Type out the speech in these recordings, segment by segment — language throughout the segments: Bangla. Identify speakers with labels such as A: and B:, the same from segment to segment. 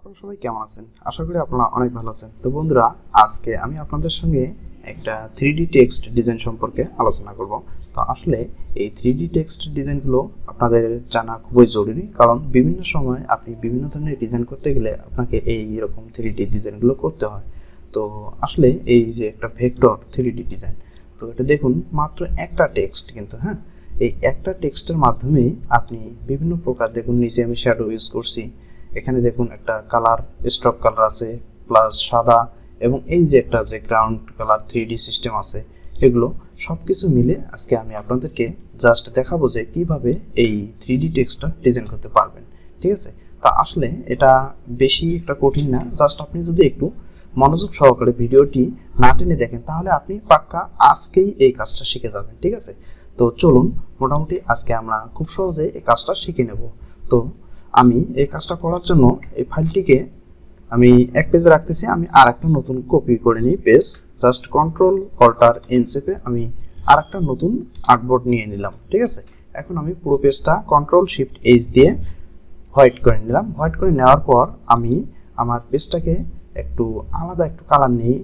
A: আপনারা সবাই কেমন আছেন? আশা করি আপনারা অনেক ভালো আছেন। তো বন্ধুরা, আজকে আমি আপনাদের সঙ্গে একটা 3D টেক্সট ডিজাইন সম্পর্কে আলোচনা করব। তো আসলে এই 3D টেক্সট ডিজাইনগুলো আপনাদের জানা খুবই জরুরি, কারণ বিভিন্ন সময় আপনি বিভিন্ন ধরনের ডিজাইন করতে গেলে আপনাকে এই রকম 3D ডিজাইনগুলো করতে হয়। তো আসলে এই যে একটা ভেক্টর 3D ডিজাইন, তো এটা দেখুন মাত্র একটা টেক্সট, কিন্তু হ্যাঁ, এই একটা টেক্সটের মাধ্যমেই আপনি বিভিন্ন প্রকার, দেখুন নিচে আমি শ্যাডো ইউজ করছি, এখানে দেখুন একটা কালার স্ট্রোক কালার আছে প্লাস সাদা, এবং এই যে একটা যে গ্রাউন্ড কালার 3D সিস্টেম আছে, এগুলো সব কিছু মিলে আজকে আমি আপনাদেরকে জাস্ট দেখাবো যে কিভাবে এই 3D টেক্সটটা ডিজাইন করতে পারবেন। ঠিক আছে? তা আসলে এটা বেশি একটা কঠিন না, জাস্ট আপনি যদি একটু মনোযোগ সহকারে ভিডিওটি না টেনে দেখেন তাহলে আপনি পাক্কা আজকেই এই কাজটা শিখে যাবেন। ঠিক আছে? তো চলুন, মোটামুটি আজকে আমরা খুব সহজে এই কাজটা শিখে নেব। তো আমি এই কাজটা করার জন্য এই ফাইলটিকে আমি এক পেজে রাখতেছি, আমি আর একটা নতুন কপি করে নিই page, just control alter N চেপে আমি আর একটা নতুন আর্টবোর্ড নিয়ে নিলাম। ঠিক আছে? এখন আমি পুরো পেজটা কন্ট্রোল শিফট এইচ দিয়ে হোয়াইট করে নিলাম। হোয়াইট করে নেওয়ার পর আমি আমার পেজটাকে একটু আলাদা একটু কালার নেই,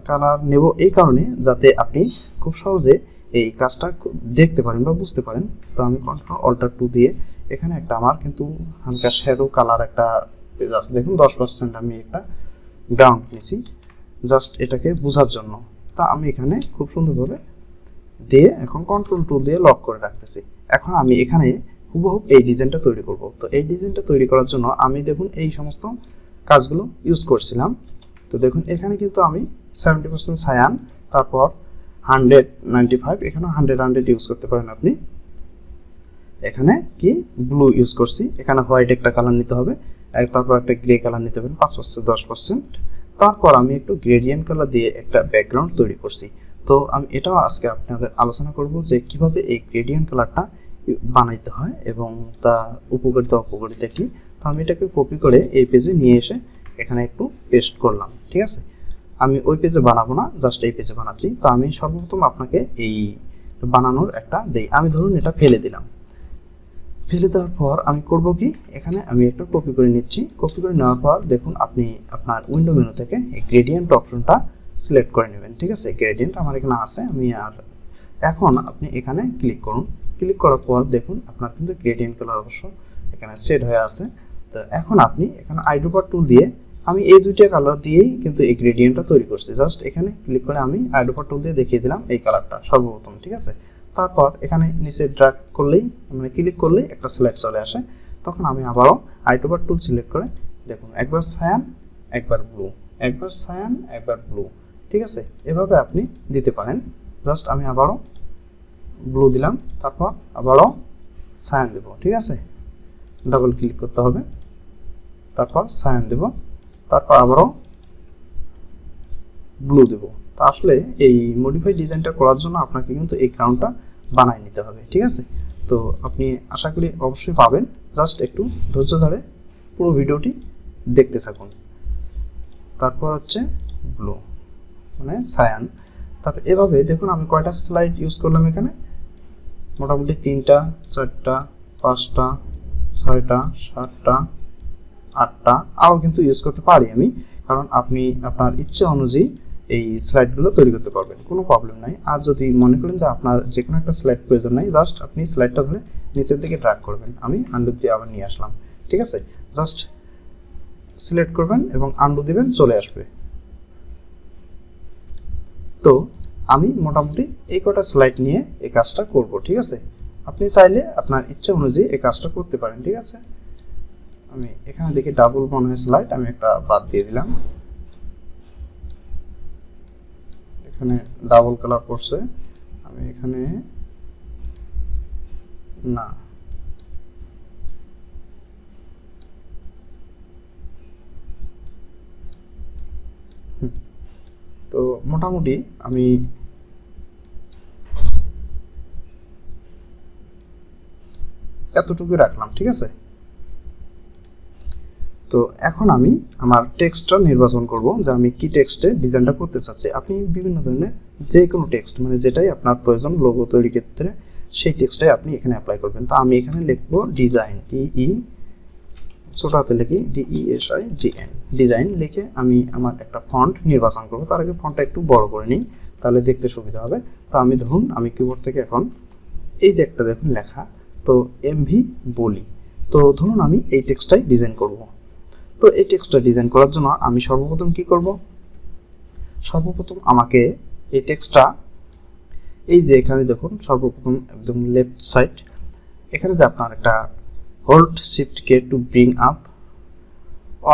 A: কালার নেব এই কারণে যাতে আপনি খুব সহজে এই কাজটা দেখতে পারেন বা বুঝতে পারেন। তো আমি কন্ট্রোল অল্টার 2 দিয়ে এখানে একটা আমার কিন্তু হালকা শ্যাডো কালার একটা পেজ আছে, দেখুন 10% আমি একটা গ্রাউন্ড নিয়েছি জাস্ট এটাকে বোঝার জন্য। তা আমি এখানে খুব সুন্দরভাবে দিয়ে এখন কন্ট্রোল 2 দিয়ে লক করে রাখতেছি। এখন আমি এখানে হুবহু এই ডিজাইনটা তৈরি করব। তো এই ডিজাইনটা তৈরি করার জন্য আমি দেখুন এই সমস্ত কাজগুলো ইউজ করছিলাম। তো দেখুন এখানে কিন্তু আমি 70% সায়ান, তারপর 195, এখানে 100 ইউজ করতে পারেন আপনি। এখানে কি ব্লু ইউজ করছি, এখানে হোয়াইট একটা কালার নিতে হবে, তারপর একটা গ্রে কালার নিতে হবে 5% 10%। তারপর আমি একটু গ্রেডিয়েন্ট কালার দিয়ে একটা ব্যাকগ্রাউন্ড তৈরি করছি। তো আমি এটাও আজকে আপনাদের আলোচনা করব যে কিভাবে এই গ্রেডিয়েন্ট কালারটা বানাইতে হয় এবং তা উপকারিতা অপকারিতা কি। তো আমি এটাকে কপি করে এই পেজে নিয়ে এসে এখানে একটু পেস্ট করলাম। ঠিক আছে? আমি ওই পেজে বানাবো না, জাস্ট এই পেজে বানাচ্ছি। তো আমি সর্বপ্রথম আপনাকে এই বানানোর একটা দেই। আমি ধরুন এটা ফেলে দিলাম, ফেলে দেওয়ার পর আমি করব কি, এখানে আমি একটা কপি করে নিচ্ছি। কপি করে নেওয়ার পর দেখুন আপনি আপনার উইন্ডো মেনু থেকে এই গ্রেডিয়েন্ট অপশনটা সিলেক্ট করে নেবেন। ঠিক আছে? গ্রেডিয়েন্ট আমার এখানে আছে, আমি আর এখন আপনি এখানে ক্লিক করুন। ক্লিক করার পর দেখুন আপনার কিন্তু গ্রেডিয়েন্ট কালার অবশ্য এখানে সেট হয়ে আছে। তো এখন আপনি এখানে আইড্রপার টুল দিয়ে আমি এই দুইটা কালার দিয়েই কিন্তু এই গ্রেডিয়েন্টটা তৈরি করছি। জাস্ট এখানে ক্লিক করে আমি আইড্রপার টুল দিয়ে দেখিয়ে দিলাম এই কালারটা সর্বপ্রথম। ঠিক আছে? তারপর এখানে নিচে ড্র্যাগ করলেই, মানে ক্লিক করলেই একটা স্লাইড চলে আসে। তখন আমি আবারও আইড্রপার টুল সিলেক্ট করে দেখুন একবার সায়ান একবার ব্লু, একবার সায়ান একবার ব্লু। ঠিক আছে? এভাবে আপনি দিতে পারেন। জাস্ট আমি আবারও ব্লু দিলাম, তারপর আবারও সায়ান দেব। ঠিক আছে? ডাবল ক্লিক করতে হবে, তারপর সায়ান দেব, তারপর আবারও ব্লু দেব। তো আসলে এই মডিফাই ডিজাইনটা করার জন্য আপনাকে কিন্তু এই গ্রাউন্ডটা বানাই নিতে হবে। ঠিক আছে? তো আপনি আশা করি অবশ্যই পাবেন, জাস্ট একটু ধৈর্য ধরে পুরো ভিডিওটি দেখতে থাকুন। তারপর হচ্ছে ব্লু মানে সায়ান। তারপর এভাবে দেখুন আমি কয়টা স্লাইড ইউজ করলাম এখানে, মোটামুটি 3টা 4টা 5টা 6টা 7টা 8টা, আরও কিন্তু ইউজ করতে পারি আমি, কারণ আপনি আপনার ইচ্ছে অনুযায়ী এই স্লাইডগুলো তৈরি করতে পারবেন, কোনো প্রবলেম নাই। আর যদি মনে করেন যে আপনার যে কোনো একটা স্লাইড প্রয়োজন নাই, জাস্ট আপনি স্লাইডটা ধরে নিচের দিকে ড্র্যাগ করবেন। আমি আন্ডু দিয়ে আবার নিয়ে আসলাম। ঠিক আছে? জাস্ট সিলেক্ট করবেন এবং আন্ডু দিবেন, চলে আসবে। তো আমি মোটামুটি এই কটা স্লাইড নিয়ে এই কাজটা করব। ঠিক আছে? আপনি চাইলে আপনার ইচ্ছে অনুযায়ী এই কাজটা করতে পারেন। ঠিক আছে? আমি এখানে দেখি ডাবল মনে হয় স্লাইড, আমি একটা বাদ দিয়ে দিলাম। এখানে ডাবল কালার পড়ছে, আমি এখানে না, তো মোটামুটি আমি এতটুকু রাখলাম। ঠিক আছে? তো এখন আমি আমার টেক্সটটা নির্বাচন করব যে আমি কি টেক্সটে ডিজাইনটা করতে চাচ্ছি। আপনি বিভিন্ন ধরনের যে কোনো টেক্সট, মানে যেটাই আপনার প্রয়োজন লোগো তৈরির ক্ষেত্রে, সেই টেক্সটটাই আপনি এখানে অ্যাপ্লাই করবেন। তো আমি এখানে লিখব ডিজাইন, ছোট হাতে লিখি DESIGN, ডিজাইন লিখে আমি আমার একটা ফন্ট নির্বাচন করব। তার আগে ফন্টটা একটু বড় করে নিই, তাহলে দেখতে সুবিধা হবে। তো আমি ধরুন আমি কিবোর্ড থেকে এখন এই যে একটা দেখুন লেখা, তো MV বলি। তো ধরুন আমি এই টেক্সটটাই ডিজাইন করব। তো এই টেক্সটটা ডিজাইন করার জন্য আমি সর্বপ্রথম কি করব, সর্বপ্রথম আমাকে এই টেক্সটটা এই যে এখানে দেখুন সর্বপ্রথম একদম লেফট সাইড এখানে যে আপনার একটা hold shift K to bring up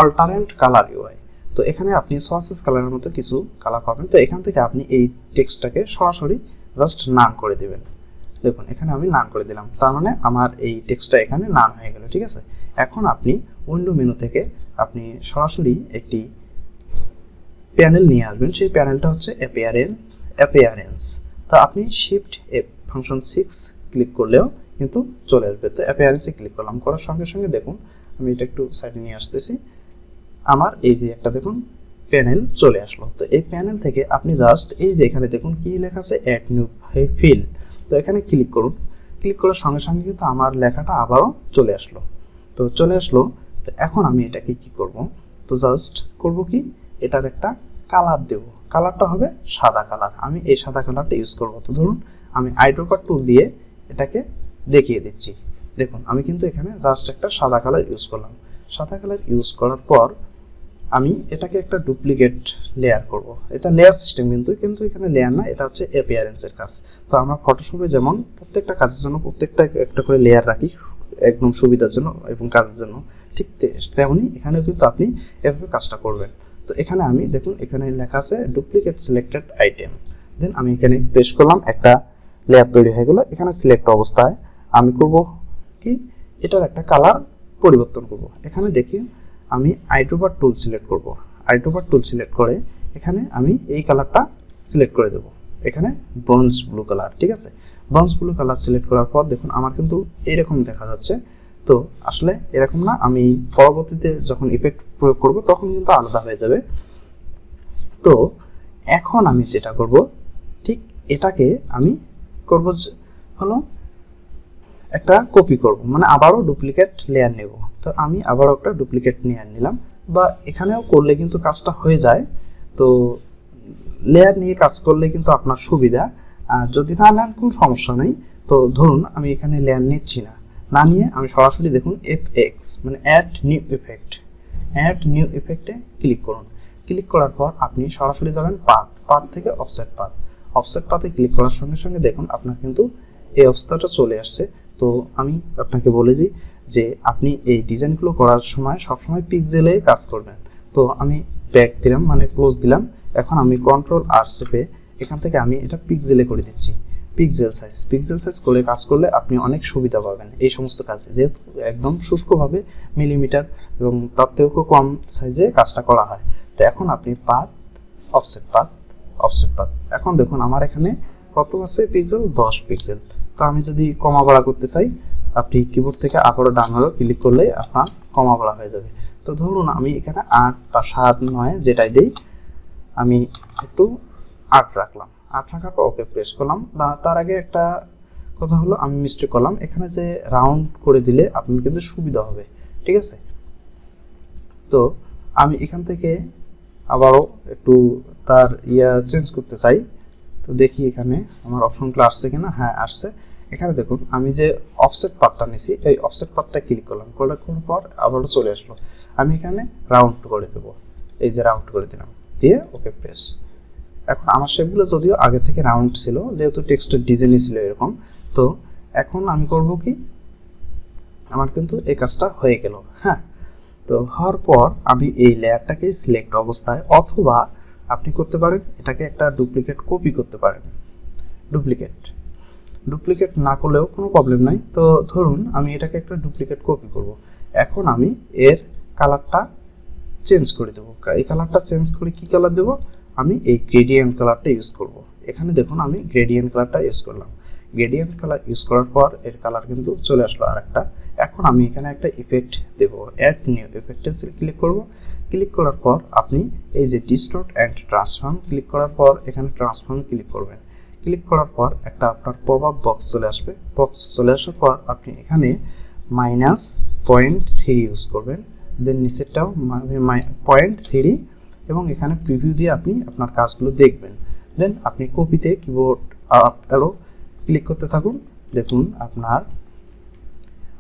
A: alternate colour UI, তো এখানে আপনি সোয়াসেস কালারের মতো কিছু কালার পাবেন। তো এখান থেকে আপনি এই টেক্সটটাকে সরাসরি জাস্ট নান করে দিবেন। দেখুন এখানে আমি নান করে দিলাম, তার মানে আমার এই টেক্সটটা এখানে নান হয়ে গেল। ঠিক আছে, এখন আপনি উইন্ডো মেনু থেকে আপনি সরাসরি একটি প্যানেল নিয়ে আসবেন। সেই প্যানেলটা হচ্ছে অ্যাপিয়ারেন্স। তো আপনি শিফট ফাংশন 6 ক্লিক করলেও কিন্তু চলে আসবে। তো অ্যাপিয়ারেন্সে ক্লিক করলাম, করার সঙ্গে সঙ্গে দেখুন আমি এটা একটু সাইডে নিয়ে আসতেছি, আমার এই যে একটা দেখুন প্যানেল চলে আসলো। তো এই প্যানেল থেকে আপনি জাস্ট এই যে এখানে দেখুন কি লেখা আছে অ্যাড নিউ ফিল, তো এখানে ক্লিক করুন। ক্লিক করার সঙ্গে সঙ্গে কিন্তু আমার লেখাটা আবারও চলে আসলো। তো চলে আসলো, তো এখন আমি এটাকে কি করব, তো জাস্ট করব কি এটার একটা কালার দেব। কালারটা হবে সাদা কালার, আমি এই সাদা কালারটা ইউজ করব। তো ধরুন আমি আইড্রপার টুল দিয়ে এটাকে দেখিয়ে দিচ্ছি। দেখুন আমি কিন্তু এখানে জাস্ট একটা সাদা কালার ইউজ করলাম। সাদা কালার ইউজ করার পর আমি এটাকে একটা ডুপ্লিকেট লেয়ার করব। এটা লেয়ার সিস্টেম কিন্তু এখানে লেয়ার না, এটা হচ্ছে অ্যাপিয়ারেন্সের কাজ। তো আমরা ফটোশপে যেমন প্রত্যেকটা কাজের জন্য প্রত্যেকটা একটা করে লেয়ার রাখি একদম সুবিধার জন্য এবং কাজের জন্য, ঠিক তেমনি এখানেও কিন্তু আপনি এভাবে কাজটা করবেন। তো এখানে আমি দেখুন এখানে লেখা আছে ডুপ্লিকেট সিলেক্টেড আইটেম, দেন আমি এখানে প্রেস করলাম, একটা লেয়ার তৈরি হয়ে গেল। এখানে সিলেক্ট অবস্থায় আমি করব কি এটার একটা কালার পরিবর্তন করব। এখানে দেখি আমি আইড্রপার টুল সিলেক্ট করব। আইড্রপার টুল সিলেক্ট করে এখানে আমি এই কালারটা সিলেক্ট করে দেব, এখানে ব্রোঞ্জ ব্লু কালার। ঠিক আছে, ব্রোঞ্জ ব্লু কালার সিলেক্ট করার পর দেখুন আমার কিন্তু এরকম দেখা যাচ্ছে। তো আসলে এরকম না, আমি পরবর্তীতে যখন ইফেক্ট প্রয়োগ করব তখন কিন্তু আলাদা হয়ে যাবে। তো এখন আমি যেটা করব ঠিক এটাকে আমি করব হলো একটা কপি করব, মানে আবারও ডুপ্লিকেট লেয়ার নেব। তো আমি আবারও একটা ডুপ্লিকেট লেয়ার নিলাম, বা এখানেও করলে কিন্তু কাজটা হয়ে যায়। তো লেয়ার নিয়ে কাজ করলে কিন্তু আপনার সুবিধা, আর যদি না নেন কোনো সমস্যা নেই। তো ধরুন আমি এখানে লেয়ার নিচ্ছি না, না নিয়ে আমি সরাসরি দেখুন FX মানে অ্যাড নিউ ইফেক্টে ক্লিক করুন। ক্লিক করার পর আপনি সরাসরি যাবেন পাথ থেকে অফসেট পাথে ক্লিক করার সঙ্গে সঙ্গে দেখুন আপনার কিন্তু এই অবস্থাটা চলে আসছে। তো আমি আপনাকে বলে দিই যে আপনি এই ডিজাইনগুলো করার সময় সবসময় পিক্সেলে কাজ করবেন। তো আমি ব্যাক দিলাম মানে ক্লোজ দিলাম, এখন আমি কন্ট্রোল আর চেপে এখান থেকে আমি এটা পিক্সেলে করে দিচ্ছি। পিক্সেল সাইজ করে কাজ করলে আপনি অনেক সুবিধা পাবেন এই সমস্ত কাজে, যেহেতু একদম শুষ্কভাবে মিলিমিটার এবং তার থেকেও কম সাইজে কাজটা করা হয়। তো এখন আপনি অফসেট পাথ এখন দেখুন আমার এখানে কত আছে পিক্সেল, 10 পিক্সেল। তো আমি যদি কমা বাড়া করতে চাই আপনি কিবোর্ড থেকে আবারও ডান আরো ক্লিক করলেই আপনার কমা বাড়া হয়ে যাবে। তো ধরুন আমি এখানে 8 বা 7 9 যেটাই দেই, আমি একটু 8 রাখলাম। 8 রাখার পর ওকে প্রেস করলাম। তার আগে একটা কথা হলো আমি মিস্টেক করলাম, এখানে যে রাউন্ড করে দিলে আপনার কিন্তু সুবিধা হবে। ঠিক আছে, তো আমি এখান থেকে আবারও একটু তার চেঞ্জ করতে চাই। তো দেখি এখানে আমার অপশনগুলো আসছে কিনা, হ্যাঁ আসছে। এখানে দেখুন আমি যে অফসেট পাথটা নিয়েছি এই অফসেট পাথটা ক্লিক করলাম, করার পর আবারও চলে আসলো। আমি এখানে রাউন্ড করে দেবো, এই যে রাউন্ড করে দিলাম, দিয়ে ওকে প্রেস। এখন আমার শেপগুলো যদিও আগে থেকে রাউন্ড ছিল, যেহেতু টেক্সটের ডিজাইনই ছিল এরকম। তো এখন আমি করব কি, আমার কিন্তু এই কাজটা হয়ে গেল। হ্যাঁ, তো হওয়ার পর আমি এই লেয়ারটাকে সিলেক্ট অবস্থায়, অথবা আপনি করতে পারেন এটাকে একটা ডুপ্লিকেট কপি করতে পারেন। ডুপ্লিকেট না করলেও কোনো প্রবলেম নাই। তো ধরুন আমি এটাকে একটা ডুপ্লিকেট কপি করব। এখন আমি এর কালারটা চেঞ্জ করে দেবো। এই কালারটা চেঞ্জ করে কি কালার দেবো, আমি এই গ্রেডিয়েন্ট কালারটা ইউজ করব। এখানে দেখুন আমি গ্রেডিয়েন্ট কালারটা ইউজ করলাম। গ্রেডিয়েন্ট কালার ইউজ করার পর এর কালার কিন্তু চলে আসলো আরেকটা। এখন আমি এখানে একটা ইফেক্ট দেবো, অ্যাড নিউ ইফেক্টে ক্লিক করব। ক্লিক করার পর আপনি এই যে ডিস্টর্ট অ্যান্ড ট্রান্সফর্ম ক্লিক করার পর এখানে ট্রান্সফর্ম ক্লিক করবেন। ক্লিক করার পর একটা আপনার পপ আপ বক্স চলে আসবে। বক্স চলে আসার পর আপনি এখানে -0.3 ইউজ করবেন, দেন নিচেরটাও -0.3 এবং এখানে প্রিভিউ দিয়ে আপনি আপনার কাজগুলো দেখবেন। দেন আপনি কপিতে কিবোর্ড আপ অ্যারো ক্লিক করতে থাকুন। দেখুন আপনার,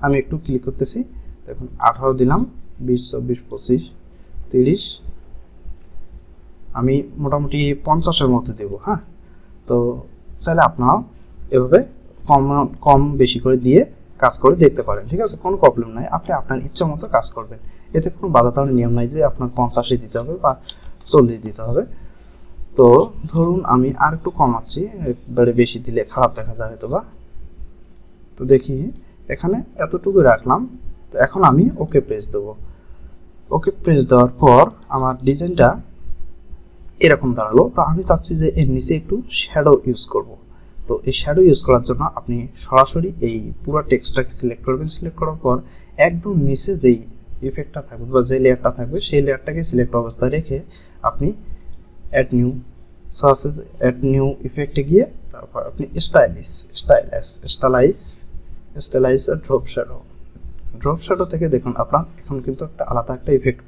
A: আমি একটু ক্লিক করতেছি, দেখুন 18 দিলাম, 20, 24, 25, 30, আমি মোটামুটি 50-এর মধ্যে দেবো। হ্যাঁ, তো চাইলে আপনারাও এভাবে কম বেশি করে দিয়ে কাজ করে দেখতে পারেন, ঠিক আছে, কোনো প্রবলেম নাই। আপনি আপনার ইচ্ছা মতো কাজ করবেন, এতে কোনো বাধ্যতামূলক নিয়ম নাই যে আপনার 50-ই দিতে হবে বা 40 দিতে হবে। তো ধরুন আমি আর একটু কমাচ্ছি, একবারে বেশি দিলে খারাপ দেখা যায় হয়তো বা। তো দেখি এখানে এতটুকু রাখলাম। তো এখন আমি ওকে প্রেস দেবো। ওকে প্রেস দেওয়ার পর আমার ডিজাইনটা এরকম দাঁড়ালো। তো আমি চাচ্ছি যে এর নিচে একটু শ্যাডো ইউজ করব। তো এই শ্যাডো ইউজ করার জন্য আপনি সরাসরি এই পুরো টেক্সটটাকে সিলেক্ট করবেন। সিলেক্ট করার পর একদম নিচে যেই ইফেক্টটা থাকবে বা যে লেয়ারটা থাকবে সেই লেয়ারটাকে সিলেক্ট অবস্থায় রেখে আপনি add new sources, add new ইফেক্টে গিয়ে তারপর আপনি স্টাইলাইজ আর ড্রপ শ্যাডো থেকে দেখুন আপনার এখন কিন্তু একটা আলাদা একটা ইফেক্ট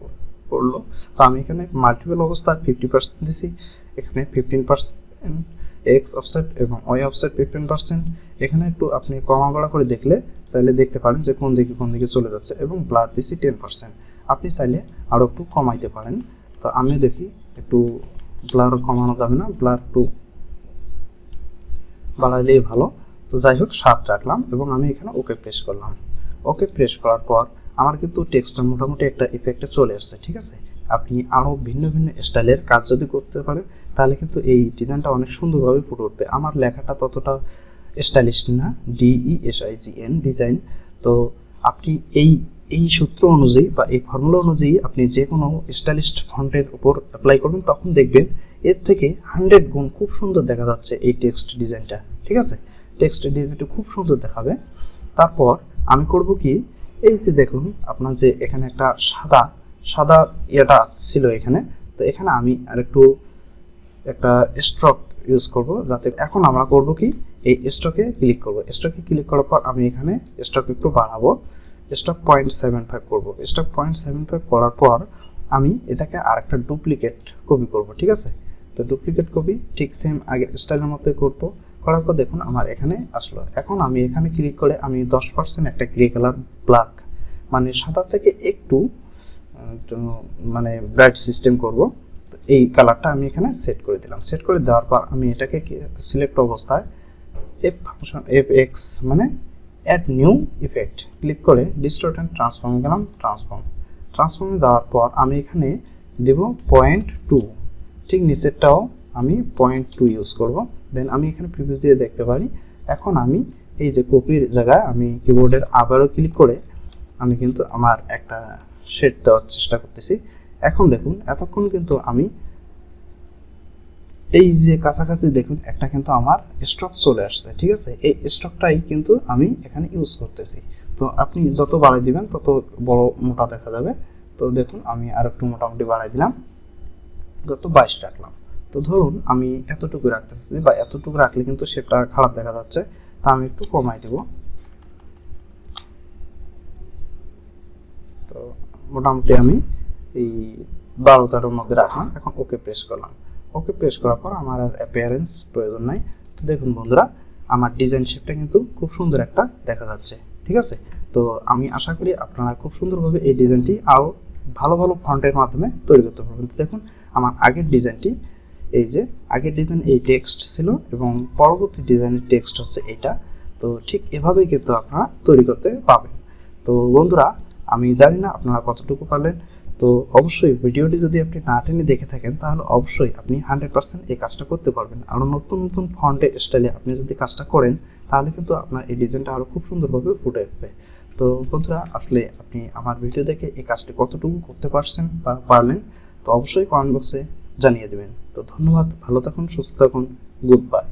A: পড়লো। তো আমি এখানে মাল্টিপল অবস্থায় 50% দিছি, এখানে 15% এক্স অফসেট এবং ওয়াই অফসেট 15%। এখানে একটু আপনি কমা বাড়া করে দেখলে চাইলে দেখতে পারেন যে কোন দিকে চলে যাচ্ছে, এবং ব্লার দিছি 10%। আপনি চাইলে আরও একটু কমাইতে পারেন। তো আমি দেখি একটু ব্লার কমানো যাবে না, ব্লার একটু বাড়াইলেই ভালো। তো যাই হোক 7 রাখলাম এবং আমি এখানে ওকে প্রেস করলাম। ওকে প্রেস করার পর আমার কিন্তু টেক্সটটা মোটামুটি একটা ইফেক্টে চলে আসছে, ঠিক আছে। আপনি আরও ভিন্ন ভিন্ন স্টাইলের কাজ যদি করতে পারেন তাহলে কিন্তু এই ডিজাইনটা অনেক সুন্দরভাবে ফুটে উঠবে। আমার লেখাটা ততটা স্টাইলিশ না, DESIGN ডিজাইন। তো আপনি এই সূত্র অনুযায়ী বা এই ফর্মুলা অনুযায়ী আপনি যে কোনো স্টাইলিশ ফন্টের উপর অ্যাপ্লাই করবেন, তখন দেখবেন এর থেকে 100 গুণ খুব সুন্দর দেখা যাচ্ছে এই টেক্সট ডিজাইনটা, ঠিক আছে। টেক্সট ডিজাইনটা খুব সুন্দর দেখাবে। তারপর আমি করব কি, এই যে দেখুন আপনার যে এখানে একটা সাদা ইয়েটা ছিল এখানে, তো এখানে আমি আর একটু একটা স্ট্রোক ইউজ করব, যাতে এখন আমরা করব কি এই স্ট্রোকে ক্লিক করব। স্ট্রোকে ক্লিক করার পর আমি এখানে স্ট্রোক একটু বাড়াবো, স্ট্রোক 0.75 করব। স্ট্রোক 0.75 করার পর আমি এটাকে আর একটা ডুপ্লিকেট কপি করব, ঠিক আছে। তো ডুপ্লিকেট কপি ঠিক সেম আগের স্টাইলের মতোই করব। করার পর দেখুন আমার এখানে আসলো। এখন আমি এখানে ক্লিক করে আমি 10% একটা গ্রে কালার ব্ল্যাক, মানে সাদা থেকে একটু মানে ব্রাইট সিস্টেম করব। তো এই কালারটা আমি এখানে সেট করে দিলাম। সেট করে দেওয়ার পর আমি এটাকে সিলেক্ট অবস্থায় FX মানে অ্যাড নিউ ইফেক্ট ক্লিক করে ডিস্টর্ট অ্যান্ড ট্রান্সফর্ম গেলাম। ট্রান্সফর্মে যাওয়ার পর আমি এখানে দেব 0.2, ঠিক নিচেরটাও আমি 0.2 ইউজ করব। দেন আমি এখানে প্রিভিউ দিয়ে দেখতে পারি। এখন আমি এই যে কপির জায়গায় আমি কিবোর্ডের আবারও ক্লিক করে আমি কিন্তু আমার একটা শেড দেওয়ার চেষ্টা করতেছি। এখন দেখুন এতক্ষণ কিন্তু আমি এই যে কাছাকাছি দেখুন একটা কিন্তু আমার স্ট্রোক চলে আসছে, ঠিক আছে। এই স্ট্রোকটাই কিন্তু আমি এখানে ইউজ করতেছি। তো আপনি যত বাড়াই দিবেন তত বড় মোটা দেখা যাবে। তো দেখুন আমি আর একটু মোটামুটি বাড়াই দিলাম, যত 22 রাখলাম। তো ধরুন আমি এতটুকু রাখতেছি, বা এতটুকু রাখলে কিন্তু সেটা খারাপ দেখা যাচ্ছে, তা আমি একটু কমাই দেব। তো মোটামুটি আমি এই 12-13 মধ্যে রাখলাম। এখন ওকে প্রেস করলাম। ওকে প্রেস করার পর আমার আর অ্যাপিয়ারেন্স প্রয়োজন নাই। তো দেখুন বন্ধুরা, আমার ডিজাইন শেপটা কিন্তু খুব সুন্দর একটা দেখা যাচ্ছে, ঠিক আছে। তো আমি আশা করি আপনারা খুব সুন্দরভাবে এই ডিজাইনটি আরও ভালো ভালো ফন্টের মাধ্যমে তৈরি করতে পারবেন। তো দেখুন আমার আগের ডিজাইনটি, এই যে আগের ডিজাইন এই টেক্সট ছিল এবং পরবর্তী ডিজাইনের টেক্সট হচ্ছে এইটা। তো ঠিক এভাবেই কিন্তু আপনারা তৈরি করতে পারবেন। তো বন্ধুরা, আমি জানি না আপনারা কতটুকু পারলেন। তো অবশ্যই ভিডিওটি যদি আপনি না টেনে দেখে থাকেন তাহলে অবশ্যই আপনি 100% এই কাজটা করতে পারবেন। আরও নতুন নতুন ফন্টের স্টাইলে আপনি যদি কাজটা করেন তাহলে কিন্তু আপনার এই ডিজাইনটা আরও খুব সুন্দরভাবে ফুটে উঠবে। তো বন্ধুরা, আসলে আপনি আমার ভিডিও দেখে এই কাজটি কতটুকু করতে পারছেন বা পারলেন, তো অবশ্যই কমেন্ট বক্সে জানিয়ে দেবেন। তো ধন্যবাদ, ভালো থাকুন, সুস্থ থাকুন, গুড বাই।